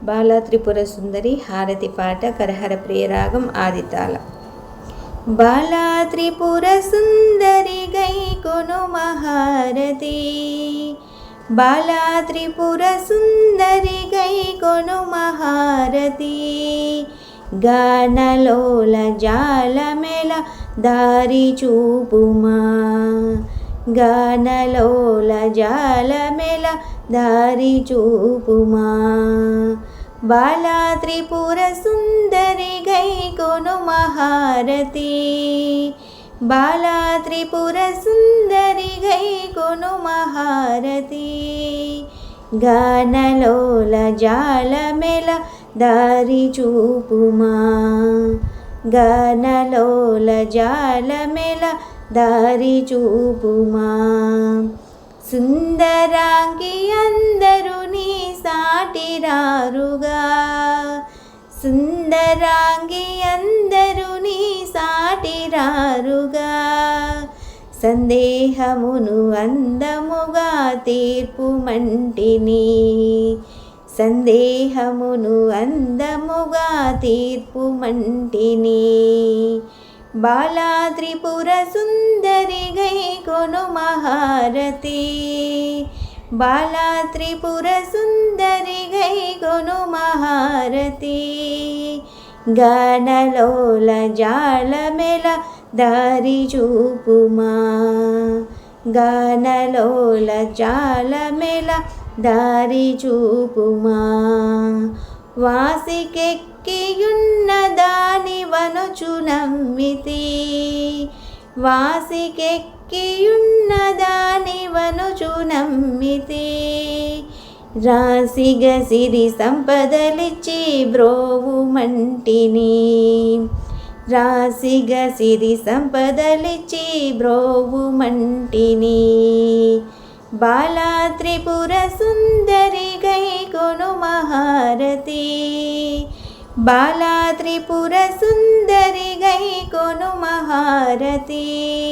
బాలా త్రిపుర సుందరి హారతి పాట కరహర ప్రియరాగం ఆదితాళం. బాలా త్రిపుర సుందరి గై కొను మహారతి, బాలా త్రిపుర సుందరి గై కొను మహారతి. గానలోల జాలమెల దారి చూపుమా, గానలోల జాలమెల దారి చూపుమా. బాలా త్రిపుర సుందరి గై కొను మహారతి, బాలా త్రిపుర సుందరి గై కొను మహారతి. గానలోల జాలమెల దారి చూపుమా, గానలోల జాలమెల దారి చూపుమా. సుందరాంగి అందరూ నీ సాటిరారుగా, సుందరాంగి అందరూ నీ సాటిరారుగా. సందేహమును అందముగా తీర్పుమంటిని, సందేహమును అందముగా తీర్పుమంటిని. బాలా త్రిపుర సుందరి గై కొను మహారతి, బాలా త్రిపుర సుందరి గై కొను మహారతి. గానలోల జాలమెల దారి చూపుమా, గానలోల జాలమెల దారి చూపుమా. వాసికెక్కియున్న దాని వనుచు నమ్మితి, వాసికెక్కియున్న దాని వనుచు నమ్మితి. రాసిగ సిరి సంపదలిచ్చి బ్రోవుమంటిని, రాసిగ సిరి సంపదలిచ్చి బ్రోవుమంటిని. బాలా త్రిపుర సుందరి గై కొను మహారతి, బాలా త్రిపుర సుందరి గై కొను మహారతి.